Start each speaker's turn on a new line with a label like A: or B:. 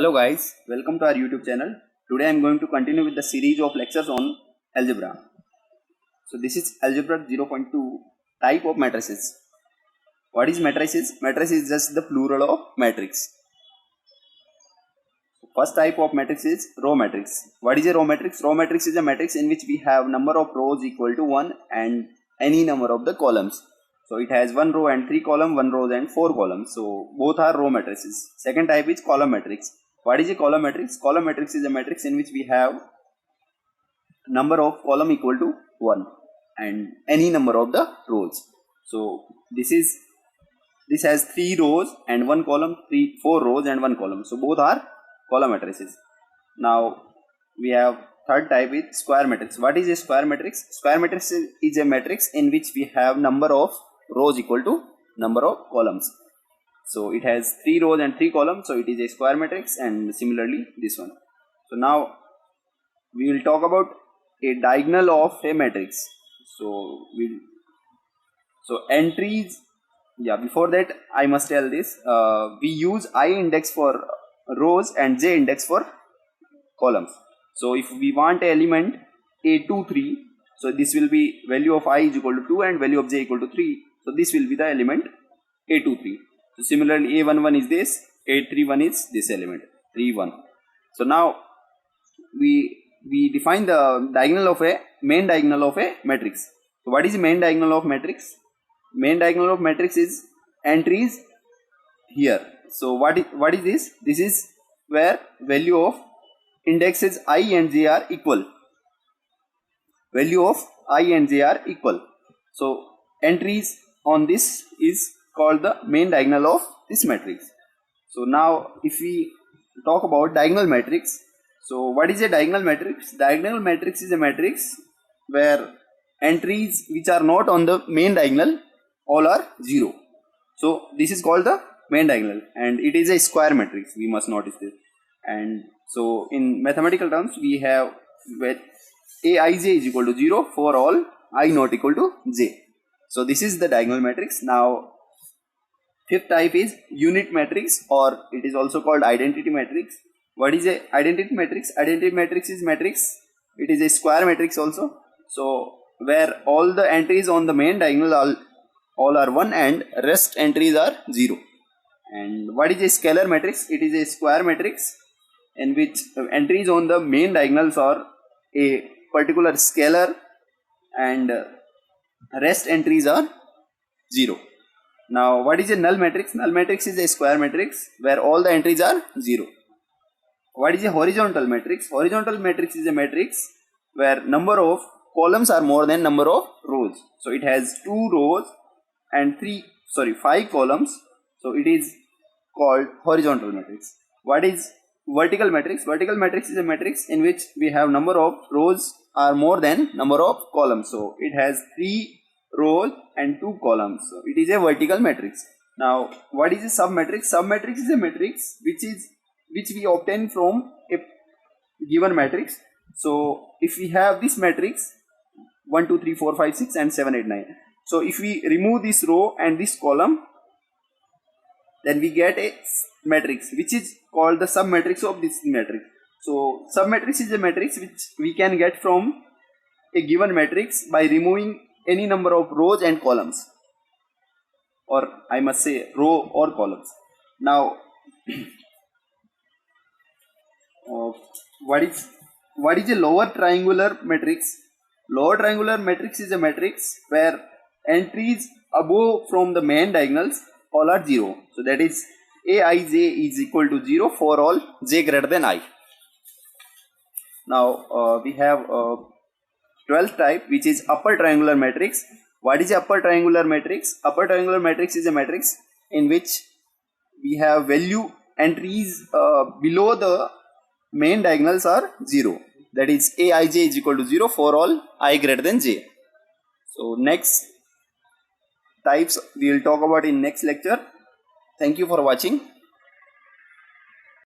A: Hello guys, welcome to our YouTube channel. Today I am going to continue with the series of lectures on algebra. So this is algebra 0.2 type of matrices. What is matrices? Matrix is just the plural of matrix. First type of matrix is row matrix. What is a row matrix? Row matrix is a matrix in which we have number of rows equal to 1 and any number of the columns. So it has 1 row and 3 columns, 1 row and 4 columns. So both are row matrices. Second type is column matrix. What is a column matrix? Column matrix is a matrix in which we have number of column equal to 1 and any number of the rows. So this has 3 rows and 1 column, 4 rows and 1 column. So both are column matrices. Now we have third type is square matrix. What is a square matrix? Square matrix is a matrix in which we have number of rows equal to number of columns. So it has 3 rows and 3 columns, so it is a square matrix, and similarly this one. So now we will talk about a diagonal of a matrix. So entries, before that I must tell this, we use I index for rows and j index for columns. So if we want a element a2 3, so this will be value of I is equal to 2 and value of j equal to 3. So this will be the element a2 3. So similarly a11 is this, a31 is this element 31. So now we define the diagonal of a main diagonal of a matrix. So what is the main diagonal of matrix? Main diagonal of matrix is entries here. So what is this? This is where value of indexes I and j are equal. Value of I and j are equal. So entries on this is called the main diagonal of this matrix. So now if we talk about diagonal matrix, so what is a diagonal matrix? Diagonal matrix is a matrix where entries which are not on the main diagonal all are 0. So this is called the main diagonal, and it is a square matrix, we must notice this. And so in mathematical terms we have where aij is equal to 0 for all I not equal to j. So this is the diagonal matrix. Now fifth type is unit matrix, or it is also called identity matrix. What is a identity matrix? Identity matrix is matrix. It is a square matrix also. So where all the entries on the main diagonal all are 1 and rest entries are 0. And what is a scalar matrix? It is a square matrix in which entries on the main diagonals are a particular scalar and rest entries are 0. Now what is a null matrix? Null matrix is a square matrix where all the entries are 0. What is a horizontal matrix? Horizontal matrix is a matrix where number of columns are more than number of rows. So it has 2 rows and 5 columns. So it is called horizontal matrix. What is vertical matrix? Vertical matrix is a matrix in which we have number of rows are more than number of columns. So it has 3 rows and 2 columns. So it is a vertical matrix. Now what is a submatrix? Submatrix is a matrix which we obtain from a given matrix. So if we have this matrix 1 2 3 4 5 6 and 7 8 9. So if we remove this row and this column, then we get a matrix which is called the submatrix of this matrix. So submatrix is a matrix which we can get from a given matrix by removing any number of rows and columns, or I must say row or columns. Now what is a lower triangular matrix? Lower triangular matrix is a matrix where entries above from the main diagonals all are 0. So that is aij is equal to 0 for all j greater than I. Now we have 12th type, which is upper triangular matrix. What is upper triangular matrix? Upper triangular matrix is a matrix in which we have value entries below the main diagonals are 0. That is aij is equal to 0 for all I greater than j. So next types we will talk about in next lecture. Thank you for watching.